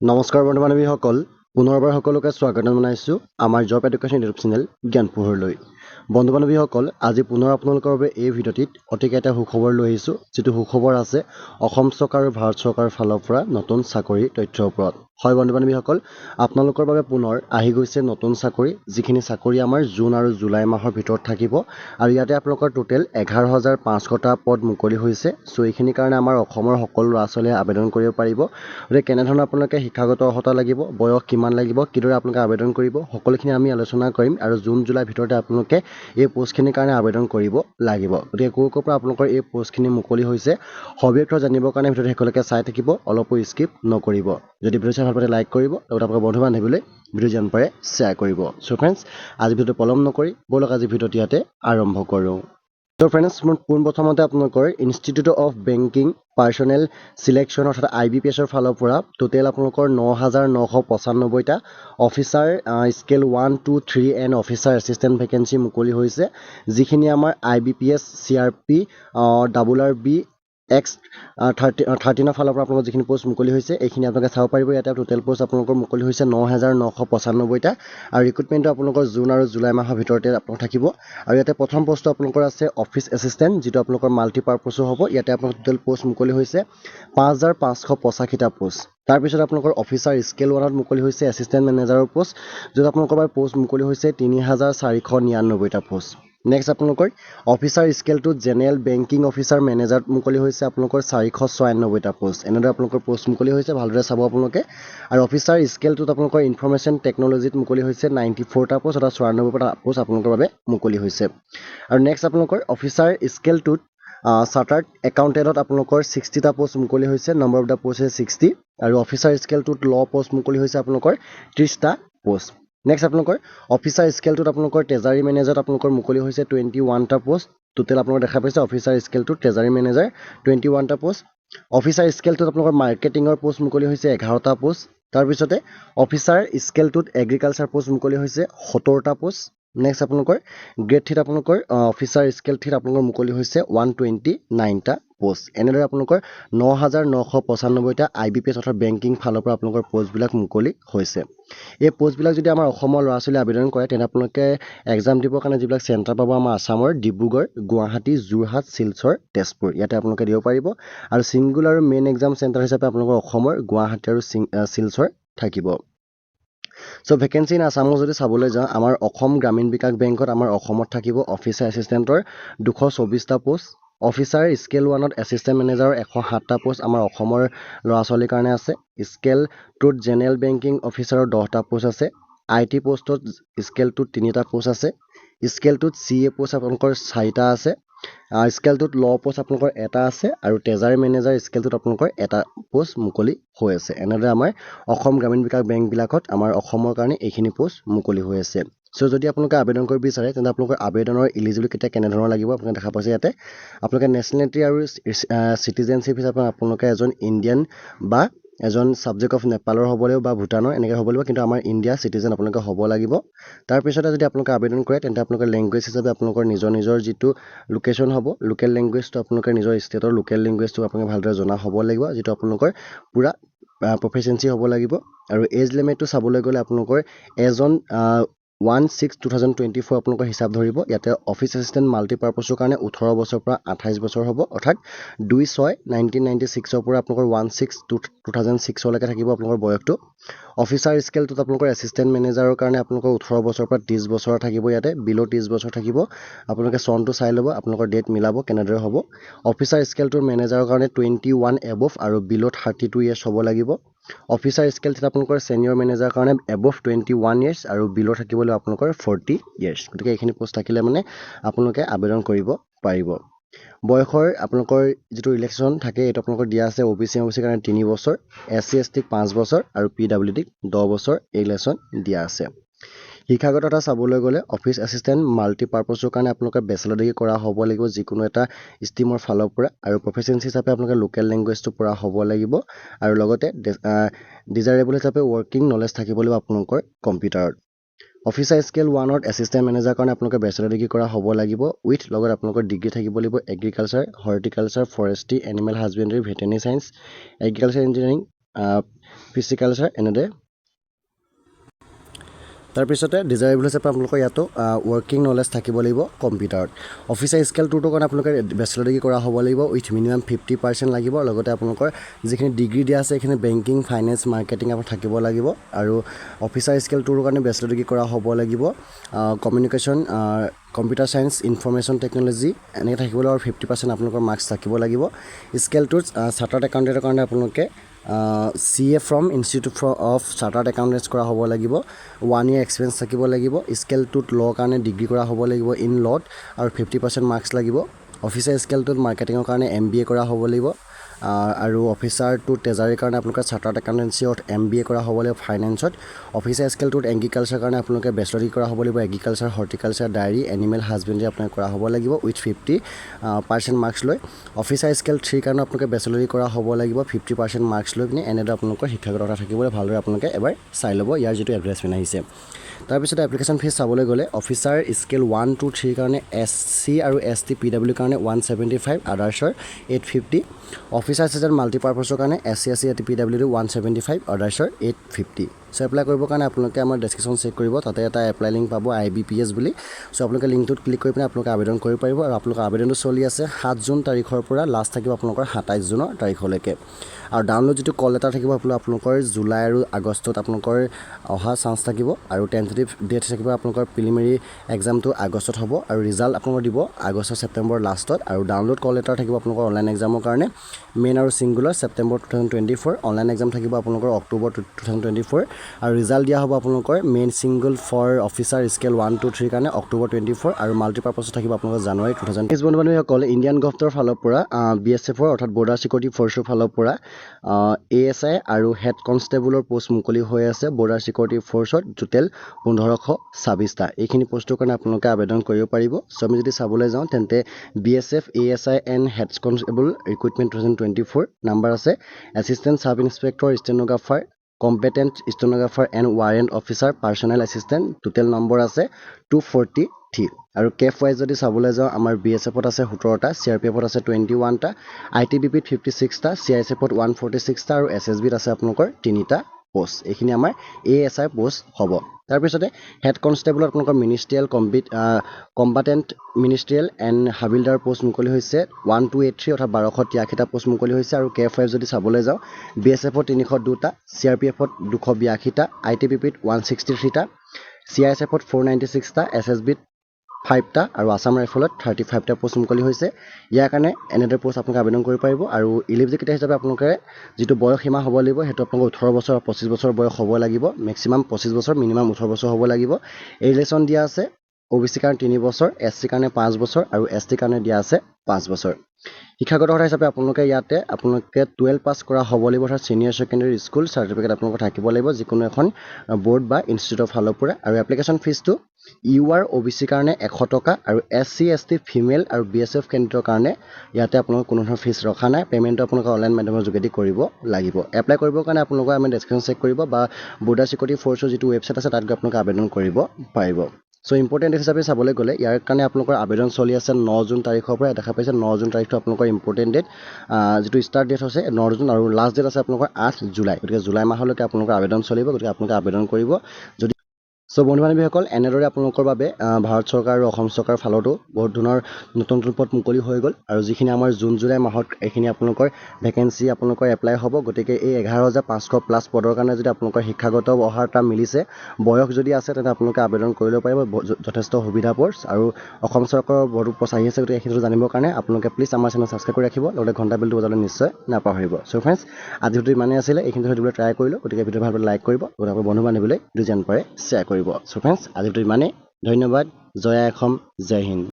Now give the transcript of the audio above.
নমস্কাৰ বন্ধু বান্ধৱীসকল পুনৰবাৰ সকলোকে স্বাগতম জনাইছোঁ আমাৰ জব এডুকেশ্যন ইউটিউব চেনেল জ্ঞান পোহৰলৈ বন্ধু বান্ধৱীসকল আজি পুনৰ আপোনালোকৰ বাবে এই ভিডিঅ'টিত অতিকে এটা সুখবৰ লৈ আহিছোঁ যিটো সুখবৰ আছে অসম চৰকাৰ আৰু ভাৰত চৰকাৰৰ ফালৰ পৰা নতুন চাকৰি তথ্যৰ ওপৰত হয় বন্ধু বান্ধৱীসকল আপোনালোকৰ বাবে পুনৰ আহি গৈছে নতুন চাকৰি যিখিনি চাকৰি আমাৰ জুন আৰু জুলাই মাহৰ ভিতৰত থাকিব আৰু ইয়াতে আপোনালোকৰ টোটেল 11,500টা পদ মুকলি হৈছে চ' এইখিনিৰ কাৰণে আমাৰ অসমৰ সকলো ল'ৰা ছোৱালীয়ে আবেদন কৰিব পাৰিব গতিকে কেনেধৰণৰ আপোনালোকে শিক্ষাগত অৰ্হতা লাগিব বয়স কিমান লাগিব কিদৰে আপোনালোকে আবেদন কৰিব সকলোখিনি আমি আলোচনা কৰিম আৰু জুন জুলাইৰ ভিতৰতে আপোনালোকে এই পোষ্টখিনিৰ কাৰণে আবেদন কৰিব লাগিব গতিকে ক'ৰ পৰা আপোনালোকৰ এই পোষ্টখিনি মুকলি হৈছে সবিশেষ জানিবৰ কাৰণে ভিডিঅ'টো শেষলৈকে চাই থাকিব অলপো স্কিপ নকৰিব যদি ভিডিঅ' চাই ভাল পালে লাইক কৰিব লগতে আপোনালোকৰ বন্ধু বান্ধৱীলৈ ভিডিঅ' যিমান পাৰে শ্বেয়াৰ কৰিব চ' ফ্ৰেণ্ডছ আজি ভিডিঅ'টো পলম নকৰি ব'লক আজি ভিডিঅ'টো ইয়াতে আৰম্ভ কৰোঁ তো ফ্ৰেণ্ডছ মোৰ পোনপ্ৰথমতে আপোনালোকৰ institute of banking personnel selection অৰ্থাৎ IBPSৰ ফালৰ পৰা টোটেল আপোনালোকৰ 9,995টা officer scale 1, 2, 3 and officer assistant vacancy মুকলি হৈছে যিখিনি আমাৰ IBPS CRP RRB X 13ৰ ফালৰ পৰা আপোনালোকৰ যিখিনি পোষ্ট মুকলি হৈছে এইখিনি আপোনালোকে চাব পাৰিব ইয়াতে টোটেল পোষ্ট আপোনালোকৰ মুকলি হৈছে 9,995টা আৰু ৰিক্ৰুটমেণ্টটো আপোনালোকৰ জুন আৰু জুলাই মাহৰ ভিতৰতে আপোনালোকৰ থাকিব আৰু ইয়াতে প্ৰথম পোষ্টটো আপোনালোকৰ আছে অফিচ এছিষ্টেণ্ট যিটো আপোনালোকৰ মাল্টিপাৰ্পছো হ'ব ইয়াতে আপোনালোকৰ টোটেল পোষ্ট মুকলি হৈছে 5,585টা পোষ্ট তাৰপিছত আপোনালোকৰ অফিচাৰ স্কেল 1ত মুকলি হৈছে এছিষ্টেণ্ট মেনেজাৰৰ পোষ্ট য'ত আপোনালোকৰ পোষ্ট মুকলি হৈছে 3,499টা পোষ্ট নেক্সট আপোনালোকৰ officer scale 2 general banking officer মেনেজাৰত মুকলি হৈছে আপোনালোকৰ 496টা পোষ্ট এনেদৰে আপোনালোকৰ পোষ্ট মুকলি হৈছে ভালদৰে চাব আপোনালোকে আৰু অফিচাৰ স্কেল 2ত আপোনালোকৰ ইনফৰমেশ্যন টেকন'লজিত মুকলি হৈছে 94টা পোষ্ট অৰ্থাৎ 94টা পোষ্ট আপোনালোকৰ বাবে মুকলি হৈছে আৰু নেক্সট আপোনালোকৰ অফিচাৰ স্কেল 2ত চাৰ্টাৰ্ড একাউণ্টেণ্টত আপোনালোকৰ 60টা পোষ্ট মুকলি হৈছে নম্বৰ অফ দ্য পোষ্ট হৈছে 60 আৰু অফিচাৰ স্কেল 2ত ল পোষ্ট মুকলি হৈছে আপোনালোকৰ 30টা পোষ্ট নেক্সট আপোনালোকৰ অফিচাৰ স্কেল 2ত আপোনালোকৰ ট্ৰেজাৰী মেনেজাৰত আপোনালোকৰ মুকলি হৈছে 21টা পোষ্ট টোটেল আপোনালোকে দেখা পাইছে অফিচাৰ স্কেল 2 ট্ৰেজাৰী মেনেজাৰ 21টা পোষ্ট অফিচাৰ স্কেল 2ত আপোনালোকৰ মাৰ্কেটিঙৰ পোষ্ট মুকলি হৈছে 11টা পোষ্ট তাৰপিছতে অফিচাৰ স্কেল 2ত এগ্ৰিকালচাৰ পোষ্ট মুকলি হৈছে 70টা পোষ্ট নেক্সট আপোনালোকৰ গ্ৰেড 3ত আপোনালোকৰ অফিচাৰ স্কেল 3ত আপোনালোকৰ মুকলি হৈছে 129টা পোষ্ট এনেদৰে আপোনালোকৰ 9,995টা IBPS অৰ্থাৎ বেংকিং ফালৰ পৰা আপোনালোকৰ পোষ্টবিলাক মুকলি হৈছে এই পোষ্টবিলাক যদি আমাৰ অসমৰ ল'ৰা ছোৱালীয়ে আবেদন কৰে তেন্তে আপোনালোকে এক্সাম দিবৰ কাৰণে যিবিলাক চেণ্টাৰ পাব আমাৰ আছামৰ ডিব্ৰুগড় গুৱাহাটী যোৰহাট শিলচৰ তেজপুৰ ইয়াতে আপোনালোকে দিব পাৰিব আৰু ছিংগুল আৰু মেইন এক্সাম চেণ্টাৰ হিচাপে আপোনালোকৰ অসমৰ গুৱাহাটী আৰু শিলচৰ থাকিব চ' ভেকেঞ্চি ইন আছামত যদি চাবলৈ যাওঁ আমাৰ অসম গ্ৰামীণ বিকাশ বেংকত আমাৰ অসমত থাকিব অফিচাৰ এছিষ্টেণ্টৰ 224টা পোষ্ট অফিচাৰ স্কেল 1ত এছিষ্টেণ্ট মেনেজাৰৰ 107টা পোষ্ট আমাৰ অসমৰ ল'ৰা ছোৱালীৰ কাৰণে আছে স্কেল 2ত জেনেৰেল বেংকিং অফিচাৰৰ 10টা পোষ্ট আছে IT পোষ্টত স্কেল 2ত 3টা পোষ্ট আছে স্কেল 2ত CA পোষ্ট আপোনালোকৰ 4টা আছে স্কেল 2ত ল পোষ্ট আপোনালোকৰ এটা আছে আৰু ট্ৰেজাৰী মেনেজাৰ স্কেল 2ত আপোনালোকৰ এটা পোষ্ট মুকলি হৈ আছে এনেদৰে আমাৰ অসম গ্ৰামীণ বিকাশ বেংকবিলাকত আমাৰ অসমৰ কাৰণে এইখিনি পোষ্ট মুকলি হৈ আছে চ' যদি আপোনালোকে আবেদন কৰিব বিচাৰে তেন্তে আপোনালোকৰ আবেদনৰ ইলিজিবিলিটি কেনেধৰণৰ লাগিব আপোনালোকে দেখা পাইছে ইয়াতে আপোনালোকে নেশ্যনেলিটি আৰু চিটিজেনশ্বিপ হিচাপে আপোনালোকে এজন ইণ্ডিয়ান বা এজন ছাবজেক্ট অফ নেপালৰ হ'ব লাগিব বা ভূটানৰ এনেকৈ হ'ব লাগিব কিন্তু আমাৰ ইণ্ডিয়া চিটিজেন আপোনালোকে হ'ব লাগিব তাৰপিছতে যদি আপোনালোকে আবেদন কৰে তেন্তে আপোনালোকে লেংগুৱেজ হিচাপে আপোনালোকৰ নিজৰ যিটো লোকেশ্যন হ'ব লোকেল লেংগুৱেজটো আপোনালোকে নিজৰ ষ্টেটৰ লোকেল লেংগুৱেজটো আপোনালোকে ভালদৰে জনা হ'ব লাগিব যিটো আপোনালোকৰ পূৰা প্ৰফিচিয়েঞ্চি হ'ব লাগিব আৰু এজ লিমিটটো চাবলৈ গ'লে আপোনালোকৰ এজন 1/6/2024 আপোনালোকৰ হিচাপ ধৰিব ইয়াতে অফিচ এছিষ্টেণ্ট মাল্টিপাৰ্পছৰ কাৰণে 18 বছৰৰ পৰা 28 বছৰ হ'ব অৰ্থাৎ 2/6/1996 পৰা আপোনালোকৰ 1/6/2006 থাকিব আপোনালোকৰ বয়সটো অফিচাৰ স্কেল 2ত আপোনালোকৰ এছিষ্টেণ্ট মেনেজাৰৰ কাৰণে আপোনালোকৰ 18 বছৰৰ পৰা 30 বছৰ থাকিব ইয়াতে বিল' 30 বছৰ থাকিব আপোনালোকে চনটো চাই ল'ব আপোনালোকৰ ডেট মিলাব কেনেদৰে হ'ব অফিচাৰ স্কেল 2ৰ মেনেজাৰৰ কাৰণে 21 এবভ আৰু বিল' 32 ইয়াৰ্ছ হ'ব লাগিব অফিচাৰ স্কেল 3ত আপোনালোকৰ ছিনিয়ৰ মেনেজাৰৰ কাৰণে এবভ 21 ইয়াৰ্ছ আৰু বিল' থাকিবলৈ আপোনালোকৰ 40 ইয়াৰ্ছ গতিকে এইখিনি পোষ্ট থাকিলে মানে আপোনালোকে আবেদন কৰিব পাৰিব বয়সৰ আপোনালোকৰ যিটো ইলেকশ্যন থাকে এইটো আপোনালোকৰ দিয়া আছে OBC কাৰণে 3 বছৰ SC ST 5 বছৰ আৰু PWD 10 বছৰ এই ইলেকশ্যন দিয়া আছে শিক্ষাগততা চাবলৈ গ'লে অফিচ এছিষ্টেণ্ট মাল্টিপাৰ্পছৰ কাৰণে আপোনালোকে বেচেলৰ ডিগ্ৰী কৰা হ'ব লাগিব যিকোনো এটা ষ্ট্ৰীমৰ ফালৰ পৰা আৰু প্ৰফেচিয়েঞ্চি হিচাপে আপোনালোকে লোকেল লেংগুৱেজটো পৰা হ'ব লাগিব আৰু লগতে ডিজাইৰেবল হিচাপে ৱৰ্কিং নলেজ থাকিব লাগিব আপোনালোকৰ কম্পিউটাৰত অফিচাৰ স্কেল 1ত এছিষ্টেণ্ট মেনেজাৰ কাৰণে আপোনালোকে বেচেলৰ ডিগ্ৰী কৰা হ'ব লাগিব উইথ লগত আপোনালোকৰ ডিগ্ৰী থাকিব লাগিব agriculture horticulture forestry animal husbandry veterinary science agriculture engineering pisciculture এনেদৰে তাৰপিছতে ডিজায়াৰেবল হিচাপে আপোনালোকৰ ইয়াতো ৱৰ্কিং নলেজ থাকিব লাগিব কম্পিউটাৰত অফিচাৰ স্কেল 2টোৰ কাৰণে আপোনালোকে বেচেলৰ ডিগ্ৰী কৰা হ'ব লাগিব উইথ মিনিমাম 50% লাগিব লগতে আপোনালোকৰ যিখিনি ডিগ্ৰী দিয়া আছে সেইখিনি বেংকিং ফাইনেন্স মাৰ্কেটিং আপোনাৰ থাকিব লাগিব আৰু অফিচাৰ স্কেল 2টোৰ কাৰণে বেচেলৰ ডিগ্ৰী কৰা হ'ব লাগিব communication computer science information technology এনেকৈ থাকিব লাগিব আৰু 50% আপোনালোকৰ মাৰ্কছ থাকিব লাগিব স্কেল 2ত চাৰ্টাৰ্ড একাউণ্টেণ্টৰ কাৰণে আপোনালোকে CA from institute of chartered accountants কৰা হ'ব লাগিব 1 year এক্সপিৰিয়েঞ্চ থাকিব লাগিব স্কেল 2ত ল' কাৰণে ডিগ্ৰী কৰা হ'ব লাগিব ইন ল'ত আৰু 50% মাৰ্কছ লাগিব অফিচাৰ স্কেল 2ত মাৰ্কেটিঙৰ কাৰণে MBA কৰা হ'ব লাগিব আৰু অফিচাৰ 2 ট্ৰেজাৰীৰ কাৰণে আপোনালোকে চাৰ্টাৰ্ড একাউণ্টেঞ্চিত MBA কৰা হ'ব লাগিব ফাইনেন্সত অফিচাৰ স্কেল 2ত এগ্ৰিকালচাৰ কাৰণে আপোনালোকে বেচেলৰ ডিগ্ৰী কৰা হ'ব লাগিব এগ্ৰিকালচাৰ হৰ্টিকালচাৰ ডায়েৰী এনিমেল হাজবেণ্ডাৰী আপোনালোকে কৰা হ'ব লাগিব উইথ 50% মাৰ্কছ লৈ অফিচাৰ স্কেল 3 কাৰণে আপোনালোকে বেচেলৰ ডিগ্ৰী কৰা হ'ব লাগিব 50% মাৰ্কছ লৈ পিনে এনেদৰে আপোনালোকৰ শিক্ষাগততা থাকিবলৈ ভালদৰে আপোনালোকে এবাৰ চাই ল'ব ইয়াৰ যিটো এডভাৰটাইজমেণ্ট আহিছে তাৰপিছতে এপ্লিকেশ্যন ফিজ চাবলৈ গ'লে অফিচাৰ স্কেল 1 2 3 কাৰণে SC আৰু ST PW কাৰণে 175 আদাৰ্ছৰ 850 অফিচাৰ এছিষ্টেণ্ট মাল্টিপাৰ্পাছৰ কাৰণে SC SC AT PW 175 আদাৰ্ছৰ 850 so' apply কৰিবৰ কাৰণে আপোনালোকে আমাৰ ডেছক্ৰিপশ্যন চেক কৰিব তাতে এটা এপ্লাই লিংক পাব IBPS বুলি চ' আপোনালোকে লিংকটোত ক্লিক কৰি পিনে আপোনালোকে আবেদন কৰিব পাৰিব আৰু আপোনালোকৰ আবেদনটো চলি আছে 7 জুন তাৰিখৰ পৰা লাষ্ট থাকিব আপোনালোকৰ 27 জুনৰ তাৰিখলৈকে আৰু ডাউনলোড যিটো কল লেটাৰ থাকিব আপোনালোকৰ জুলাই আৰু আগষ্টত আপোনালোকৰ অহা চান্স থাকিব আৰু টেণ্টেটিভ ডেট থাকিব আপোনালোকৰ প্ৰিলিমিনাৰী এক্সামটো আগষ্টত হ'ব আৰু ৰিজাল্ট আপোনালোকৰ দিব আগষ্ট ছেপ্টেম্বৰ লাষ্টত আৰু ডাউনলোড কল লেটাৰ থাকিব আপোনালোকৰ অনলাইন এক্সামৰ কাৰণে মেইন আৰু ছিংগুলাৰ ছেপ্টেম্বৰ 2024 অনলাইন এক্সাম থাকিব আপোনালোকৰ অক্টোবৰ 2024 আৰু ৰিজাল্ট দিয়া হ'ব আপোনালোকৰ main single for officer scale 1 2 3 কাৰণে অক্টোবৰ 24 আৰু মাল্টিপাৰ্পাছত থাকিব আপোনালোকৰ জানুৱাৰী 2020 বন্ধুবান্ধৱীসকল ইণ্ডিয়ান গভৰ্ণমেণ্টৰ ফালৰ পৰা BSFৰ অৰ্থাৎ বৰ্ডাৰ ছিকিউৰিটি ফ'ৰ্চৰ ফালৰ পৰা ASI আৰু হেড কনষ্টেবলৰ পোষ্ট মুকলি হৈ আছে বৰ্ডাৰ ছিকিউৰিটি ফ'ৰ্চত টোটেল 1526টা এইখিনি পোষ্টৰ কাৰণে আপোনালোকে আবেদন কৰিব পাৰিব চ' আমি যদি চাবলৈ যাওঁ তেন্তে BSF ASI and head constable recruitment 2024 number আছে assistant sub inspector stenographer competent stenographer and warrant officer personnel assistant total number আছে 243 আৰু কেফ ৱাইজ যদি চাবলৈ যাওঁ আমাৰ BSFত আছে 17টা CRPFত আছে 21টা ITBPত 56টা CISFত 146টা আৰু SSBত আছে আপোনালোকৰ 3টা পোষ্ট এইখিনি আমাৰ ASI পোষ্ট হ'ব তাৰপিছতে হেড কনষ্টেবলত আপোনালোকৰ ministerial combatant ministerial and havildar post মুকলি হৈছে 1283 অৰ্থাৎ 1283টা পোষ্ট মুকলি হৈছে আৰু কেফ ৱাইজ যদি চাবলৈ যাওঁ BSFত 302টা CRPFত 282টা ITBPত 163টা CISFত 496টা SSBত 5টা আৰু আছাম ৰাইফলত 35টা পোষ্ট মুকলি হৈছে ইয়াৰ কাৰণে এনেদৰে পোষ্ট আপোনালোকে আবেদন কৰিব পাৰিব আৰু ইলিজিবিলিটি হিচাপে আপোনালোকে যিটো বয়স সীমা হ'ব লাগিব সেইটো আপোনালোকৰ 18 বছৰ আৰু 25 বছৰ বয়স হ'ব লাগিব মেক্সিমাম 25 বছৰ মিনিমাম 18 বছৰ হ'ব লাগিব এই ৰিলেশ্যন দিয়া আছে OBC কাৰণে 3 বছৰ SC কাৰণে 5 বছৰ আৰু ST কাৰণে দিয়া আছে 5 বছৰ শিক্ষাগত অৰ্হতা হিচাপে আপোনালোকে ইয়াতে আপোনালোকে 12 পাছ কৰা হ'ব লাগিব অৰ্থাৎ ছিনিয়ৰ ছেকেণ্ডেৰী স্কুল চাৰ্টিফিকেট আপোনালোকৰ থাকিব লাগিব যিকোনো এখন বৰ্ড বা ইনষ্টিটিউটৰ ফালৰ পৰা আৰু এপ্লিকেশ্যন ফিজটো UR OBC কাৰণে 100 টকা আৰু SC ST ফিমেল আৰু BSF কেণ্ডিডেটৰ কাৰণে ইয়াতে আপোনালোকৰ কোনো ধৰণৰ ফিজ ৰখা নাই পে'মেণ্টটো আপোনালোকে অনলাইন মাধ্যমৰ যোগেদি কৰিব লাগিব এপ্লাই কৰিবৰ কাৰণে আপোনালোকে আমি ডেছক্ৰিপশ্যন চেক কৰিব বা বৰ্ডাৰ ছিকিউৰিটি ফ'ৰ্চৰ যিটো ৱেবছাইট আছে তাত গৈ আপোনালোকে আবেদন কৰিব পাৰিব চ' ইম্পৰ্টেণ্ট হিচাপে চাবলৈ গ'লে ইয়াৰ কাৰণে আপোনালোকৰ আবেদন চলি আছে 9 জুন তাৰিখৰ পৰা দেখা পাইছে 9 জুন তাৰিখটো আপোনালোকৰ ইম্পৰ্টেণ্ট ডেট যিটো ষ্টাৰ্ট ডেট হৈছে 9 জুন আৰু লাষ্ট ডেট আছে আপোনালোকৰ 8 জুলাই গতিকে জুলাই মাহলৈকে আপোনালোকৰ আবেদন চলিব গতিকে আপোনালোকে আবেদন কৰিব যদি চ' বন্ধু-বান্ধৱীসকল এনেদৰে আপোনালোকৰ বাবে ভাৰত চৰকাৰ আৰু অসম চৰকাৰৰ ফালতো বহুত ধৰণৰ নতুন পদ মুকলি হৈ গ'ল আৰু যিখিনি আমাৰ জুন জুলাই মাহত এইখিনি আপোনালোকৰ ভেকেঞ্চি আপোনালোকৰ এপ্লাই হ'ব গতিকে এই 11,500 প্লাছ পদৰ কাৰণে যদি আপোনালোকৰ শিক্ষাগত অৰ্হতা মিলিছে বয়স যদি আছে তেন্তে আপোনালোকে আবেদন কৰিব পাৰিব যথেষ্ট সুবিধা প'ষ্ট আৰু অসম চৰকাৰৰ বহুত প'ষ্ট আহি আছে গতিকে এইখিনি জানিবৰ কাৰণে আপোনালোকে প্লিজ আমাৰ চেনেল ছাবস্ক্ৰাইব কৰি ৰাখিব লগতে ঘণ্টা বেলটো বজাবলৈ নিশ্চয় নাপাহৰিব চ' ফ্ৰেণ্ডছ আজি ভিডিঅ' ইমানেই আছিলে এইখিনি ভিডিঅ' ট্ৰাই কৰিলোঁ গতিকে ভিডিঅ' ভাল পালে লাইক কৰিব লগতে আপোনাৰ বন্ধু-বান্ধৱীলৈ যিমান পাৰে শ্বেয়াৰ কৰিব চ' ফ্ৰেণ্ডছ আজি ভিডিঅ' ইমানেই ধন্যবাদ জয় অসম জয় হিন্দ